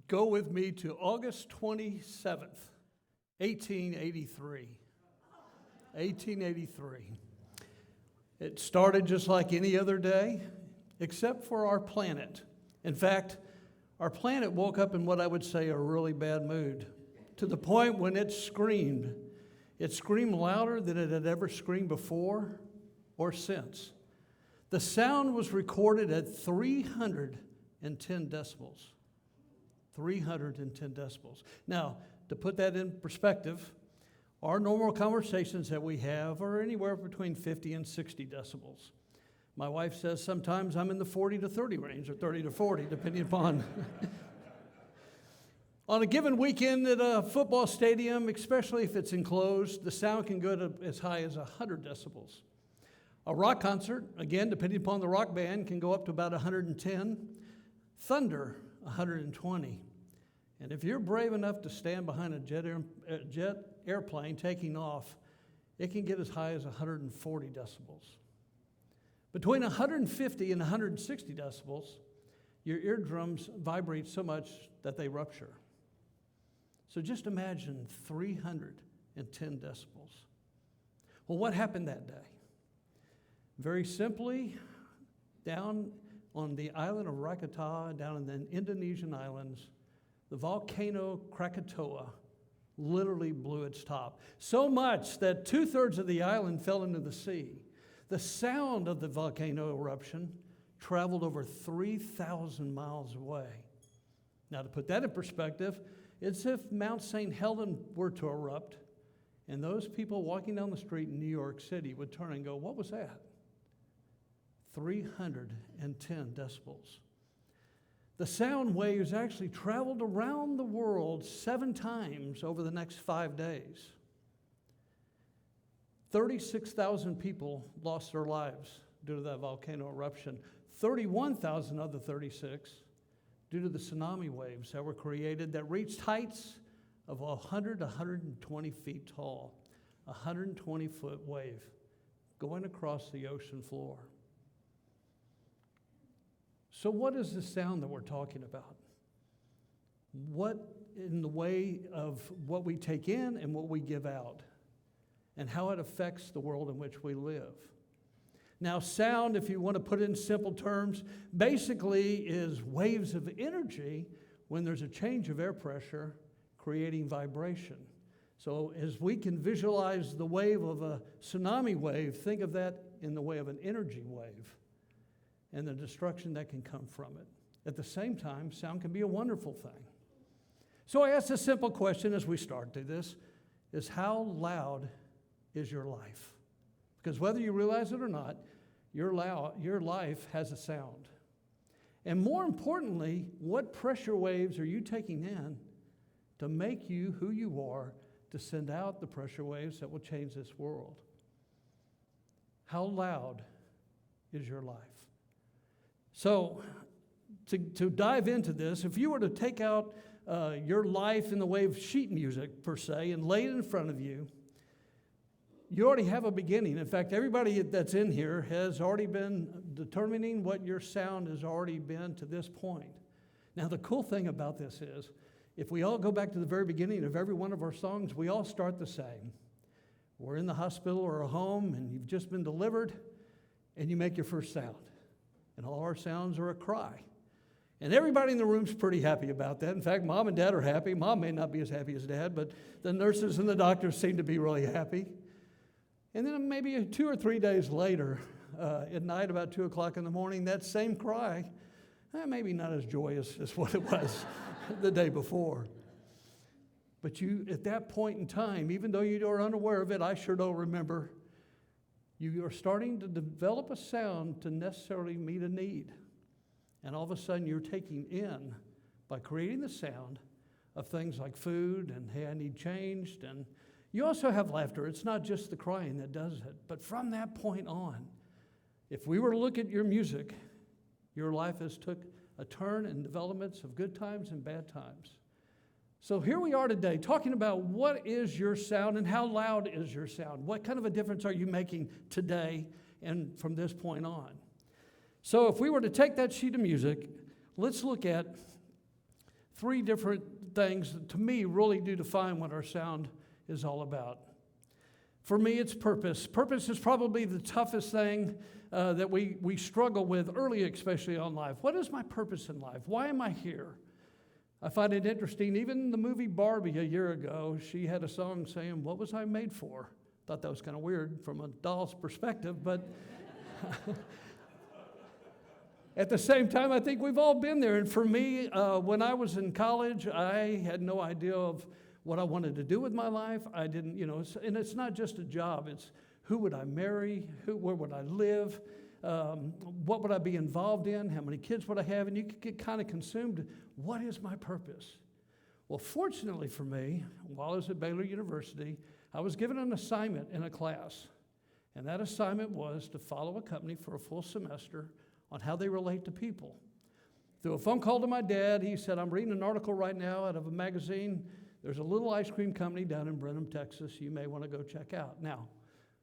Go with me to August 27th, 1883. 1883. It started just like any other day, except for our planet. In fact, our planet woke up in what I would say a really bad mood, to the point when it screamed. It screamed louder than it had ever screamed before or since. The sound was recorded at 310 decibels. 310 decibels. Now, to put that in perspective, our normal conversations that we have are anywhere between 50 and 60 decibels. My wife says sometimes I'm in the 40 to 30 range, or 30 to 40, depending upon. On a given weekend at a football stadium, especially if it's enclosed, the sound can go to as high as 100 decibels. A rock concert, again, depending upon the rock band, can go up to about 110. Thunder, 120. And if you're brave enough to stand behind a jet airplane taking off, it can get as high as 140 decibels. Between 150 and 160 decibels, your eardrums vibrate so much that they rupture. So just imagine 310 decibels. Well, what happened that day? Very simply, down on the island of Rakata, down in the Indonesian islands, the volcano Krakatoa literally blew its top. So much that 2/3 of the island fell into the sea. The sound of the volcano eruption traveled over 3,000 miles away. Now, to put that in perspective, it's as if Mount St. Helens were to erupt, and those people walking down the street in New York City would turn and go, "What was that?" 310 decibels. The sound waves actually traveled around the world 7 times over the next 5 days. 36,000 people lost their lives due to that volcano eruption. 31,000 of the 36 due to the tsunami waves that were created that reached heights of 100 to 120 feet tall. A 120-foot wave going across the ocean floor. So what is the sound that we're talking about? What in the way of what we take in and what we give out, and how it affects the world in which we live. Now, sound, if you want to put it in simple terms, basically is waves of energy when there's a change of air pressure creating vibration. So as we can visualize the wave of a tsunami wave, think of that in the way of an energy wave and the destruction that can come from it. At the same time, sound can be a wonderful thing. So I ask a simple question as we start through this, is how loud is your life? Because whether you realize it or not, your life has a sound. And more importantly, what pressure waves are you taking in to make you who you are, to send out the pressure waves that will change this world? How loud is your life? So, to dive into this, if you were to take out your life in the way of sheet music, per se, and lay it in front of you, you already have a beginning. In fact, everybody that's in here has already been determining what your sound has already been to this point. Now, the cool thing about this is, if we all go back to the very beginning of every one of our songs, we all start the same. We're in the hospital or a home, and you've just been delivered, and you make your first sound. And all our sounds are a cry. And everybody in the room's pretty happy about that. In fact, mom and dad are happy. Mom may not be as happy as dad, but the nurses and the doctors seem to be really happy. And then maybe 2 or 3 days later, at night about 2 o'clock in the morning, that same cry, maybe not as joyous as what it was the day before. But you, at that point in time, even though you are unaware of it, I sure don't remember, you are starting to develop a sound to necessarily meet a need. And all of a sudden you're taking in, by creating the sound of things like food and, hey, I need changed. And you also have laughter. It's not just the crying that does it. But from that point on, if we were to look at your music, your life has took a turn in developments of good times and bad times. So here we are today talking about what is your sound and how loud is your sound? What kind of a difference are you making today and from this point on? So if we were to take that sheet of music, let's look at three different things that to me really do define what our sound is all about. For me, it's purpose. Purpose is probably the toughest thing that we struggle with early, especially on life. What is my purpose in life? Why am I here? I find it interesting. Even the movie Barbie a year ago, she had a song saying, "What was I made for?" Thought that was kind of weird from a doll's perspective, but at the same time, I think we've all been there. And for me, when I was in college, I had no idea of what I wanted to do with my life. I didn't, and it's not just a job. It's who would I marry? Where would I live? What would I be involved in? How many kids would I have? And you could get kind of consumed. What is my purpose? Well, fortunately for me, while I was at Baylor University, I was given an assignment in a class. And that assignment was to follow a company for a full semester on how they relate to people. Through a phone call to my dad, he said, "I'm reading an article right now out of a magazine. There's a little ice cream company down in Brenham, Texas. You may want to go check out." Now,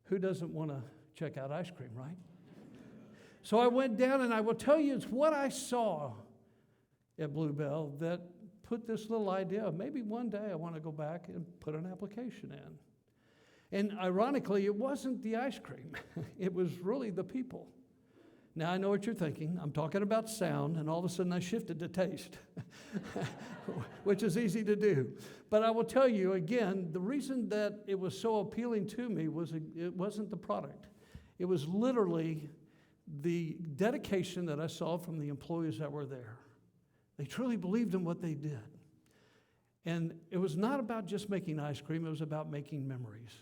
who doesn't want to check out ice cream, right? So I went down, and I will tell you, it's what I saw at Bluebell that put this little idea of maybe one day I want to go back and put an application in. And ironically, it wasn't the ice cream. It was really the people. Now, I know what you're thinking. I'm talking about sound, and all of a sudden I shifted to taste, which is easy to do. But I will tell you, again, the reason that it was so appealing to me was it wasn't the product. It was literally the dedication that I saw from the employees that were there. They truly believed in what they did. And it was not about just making ice cream. It was about making memories.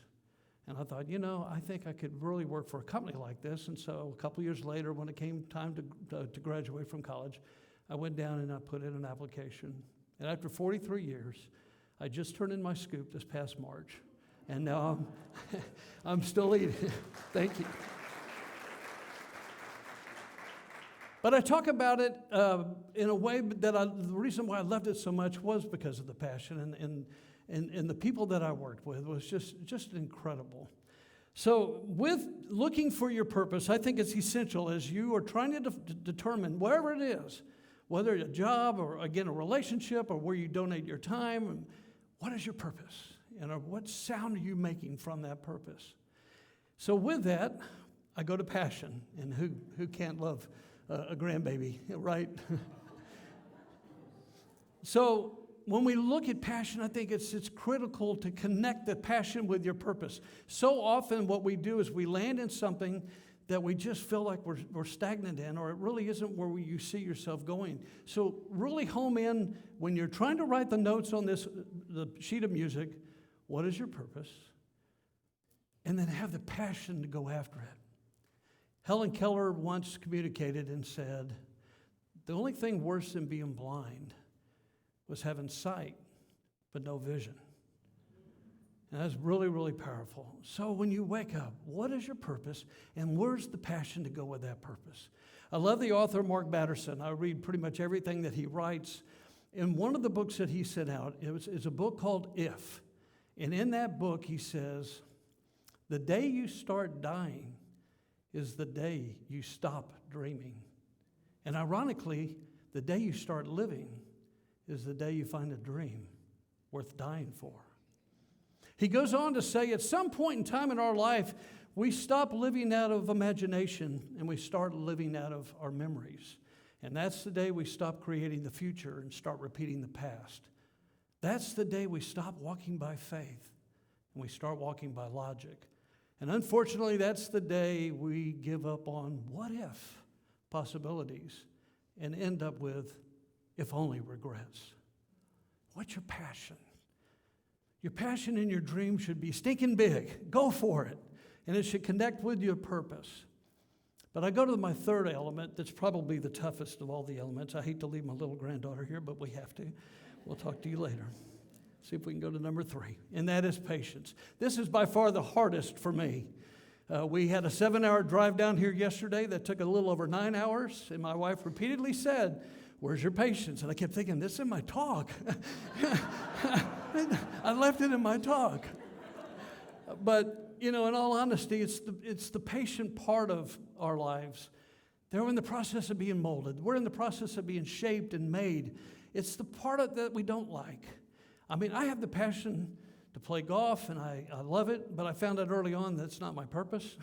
And I thought, I think I could really work for a company like this. And so a couple years later, when it came time to graduate from college, I went down and I put in an application. And after 43 years, I just turned in my scoop this past March. And now I'm still eating. Thank you. But I talk about it in a way that the reason why I loved it so much was because of the passion and the people that I worked with was just incredible. So with looking for your purpose, I think it's essential as you are trying to determine wherever it is, whether it's a job or, again, a relationship or where you donate your time, what is your purpose? And what sound are you making from that purpose? So with that, I go to passion. And who can't love a grandbaby, right? So when we look at passion, I think it's critical to connect the passion with your purpose. So often what we do is we land in something that we just feel like we're stagnant in, or it really isn't where you see yourself going. So really home in when you're trying to write the notes on the sheet of music, what is your purpose? And then have the passion to go after it. Helen Keller once communicated and said, "The only thing worse than being blind was having sight, but no vision." And that's really, really powerful. So when you wake up, what is your purpose, and where's the passion to go with that purpose? I love the author Mark Batterson. I read pretty much everything that he writes. In one of the books that he sent out, it's a book called If. And in that book, he says, the day you start dying is the day you stop dreaming. And ironically, the day you start living is the day you find a dream worth dying for. He goes on to say, at some point in time in our life, we stop living out of imagination and we start living out of our memories. And that's the day we stop creating the future and start repeating the past. That's the day we stop walking by faith and we start walking by logic. And unfortunately, that's the day we give up on what if possibilities and end up with if only regrets. What's your passion? Your passion and your dream should be stinking big. Go for it. And it should connect with your purpose. But I go to my third element that's probably the toughest of all the elements. I hate to leave my little granddaughter here, but we have to. We'll talk to you later. See if we can go to number 3, and that is patience. This is by far the hardest for me. We had a 7-hour drive down here yesterday that took a little over 9 hours, and my wife repeatedly said, "Where's your patience?" And I kept thinking, this is in my talk. I left it in my talk. But, in all honesty, it's the patient part of our lives They're in the process of being molded. We're in the process of being shaped and made. It's the part of that we don't like. I mean, I have the passion to play golf, and I love it, but I found out early on that's not my purpose.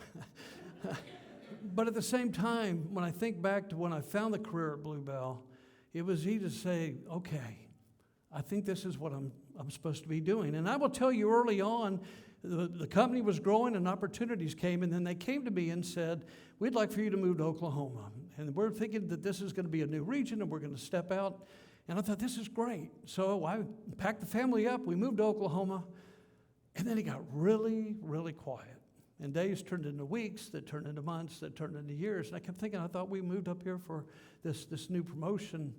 But at the same time, when I think back to when I found the career at Bluebell, it was easy to say, okay, I think this is what I'm supposed to be doing. And I will tell you early on, the company was growing and opportunities came, and then they came to me and said, we'd like for you to move to Oklahoma. And we're thinking that this is going to be a new region and we're going to step out. And I thought, this is great. So I packed the family up, we moved to Oklahoma, and then it got really, really quiet. And days turned into weeks, that turned into months, that turned into years. And I kept thinking, I thought we moved up here for this new promotion.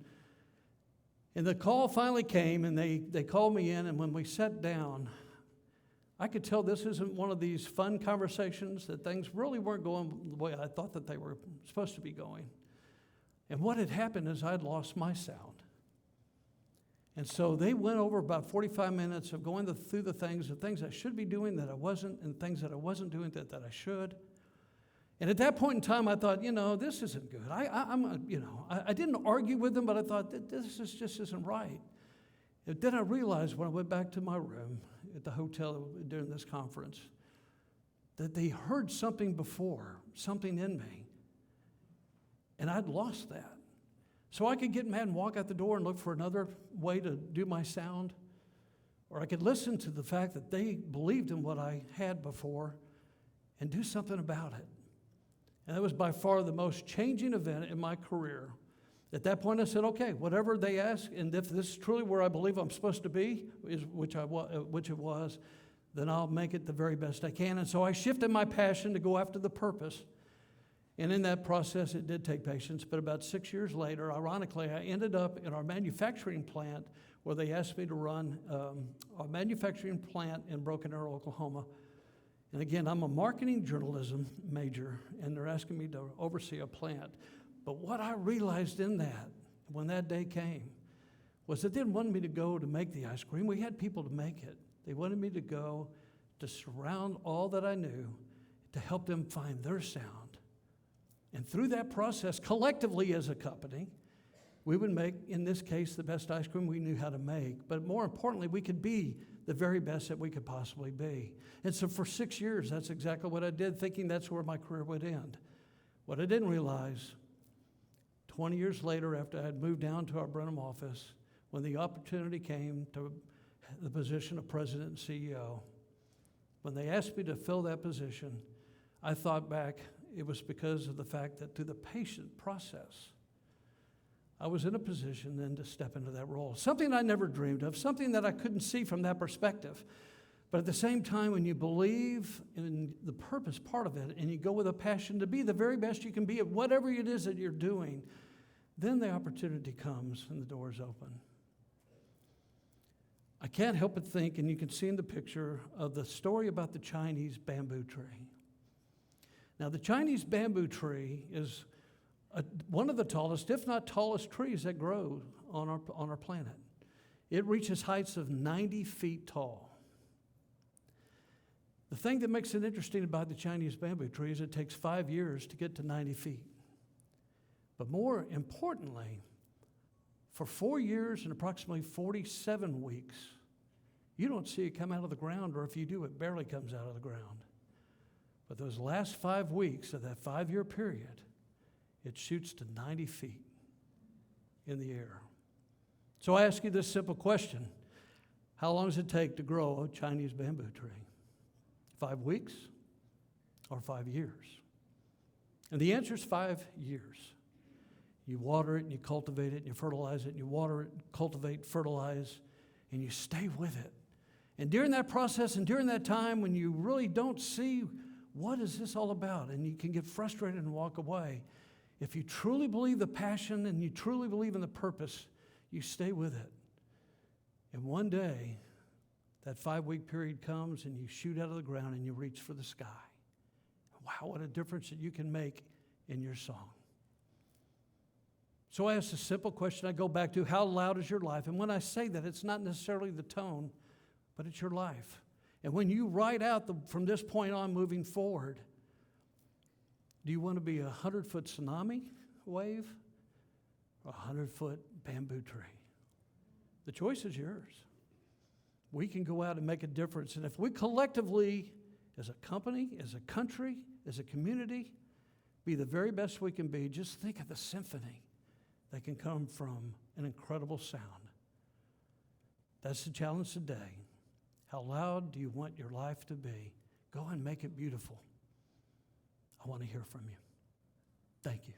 And the call finally came, and they called me in, and when we sat down, I could tell this isn't one of these fun conversations, that things really weren't going the way I thought that they were supposed to be going. And what had happened is I'd lost my sound. And so they went over about 45 minutes of going through the things I should be doing that I wasn't, and things that I wasn't doing that I should. And at that point in time, I thought, this isn't good. I didn't argue with them, but I thought, just isn't right. And then I realized when I went back to my room at the hotel during this conference, that they heard something before, something in me. And I'd lost that. So I could get mad and walk out the door and look for another way to do my sound, or I could listen to the fact that they believed in what I had before and do something about it. And that was by far the most changing event in my career. At that point, I said, okay, whatever they ask, and if this is truly where I believe I'm supposed to be, which it was, then I'll make it the very best I can. And so I shifted my passion to go after the purpose. And in that process, it did take patience. But about 6 years later, ironically, I ended up in our manufacturing plant where they asked me to run a manufacturing plant in Broken Arrow, Oklahoma. And again, I'm a marketing journalism major, and they're asking me to oversee a plant. But what I realized in that, when that day came, was that they didn't want me to go to make the ice cream. We had people to make it. They wanted me to go to surround all that I knew to help them find their sound. And through that process, collectively as a company, we would make, in this case, the best ice cream we knew how to make. But more importantly, we could be the very best that we could possibly be. And so for 6 years, that's exactly what I did, thinking that's where my career would end. What I didn't realize, 20 years later, after I had moved down to our Brenham office, when the opportunity came to the position of president and CEO, when they asked me to fill that position, I thought back, it was because of the fact that through the patient process, I was in a position then to step into that role. Something I never dreamed of, something that I couldn't see from that perspective. But at the same time, when you believe in the purpose part of it and you go with a passion to be the very best you can be at whatever it is that you're doing, then the opportunity comes and the door's open. I can't help but think, and you can see in the picture, of the story about the Chinese bamboo tree. Now, the Chinese bamboo tree is one of the tallest, if not tallest, trees that grow on our planet. It reaches heights of 90 feet tall. The thing that makes it interesting about the Chinese bamboo tree is it takes 5 years to get to 90 feet. But more importantly, for 4 years and approximately 47 weeks, you don't see it come out of the ground, or if you do, it barely comes out of the ground. But those last 5 weeks of that 5-year period, it shoots to 90 feet in the air. So I ask you this simple question. How long does it take to grow a Chinese bamboo tree? 5 weeks or 5 years? And the answer is 5 years. You water it and you cultivate it and you fertilize it and you water it, cultivate, fertilize, and you stay with it. And during that process and during that time when you really don't see what is this all about, and you can get frustrated and walk away, if you truly believe the passion and you truly believe in the purpose, you stay with it. And one day, that 5-week period comes and you shoot out of the ground and you reach for the sky. Wow, what a difference that you can make in your song. So I ask a simple question I go back to, how loud is your life? And when I say that, it's not necessarily the tone, but it's your life. And when you write out from this point on moving forward, do you want to be a 100-foot tsunami wave or a 100-foot bamboo tree? The choice is yours. We can go out and make a difference. And if we collectively, as a company, as a country, as a community, be the very best we can be, just think of the symphony that can come from an incredible sound. That's the challenge today. How loud do you want your life to be? Go and make it beautiful. I want to hear from you. Thank you.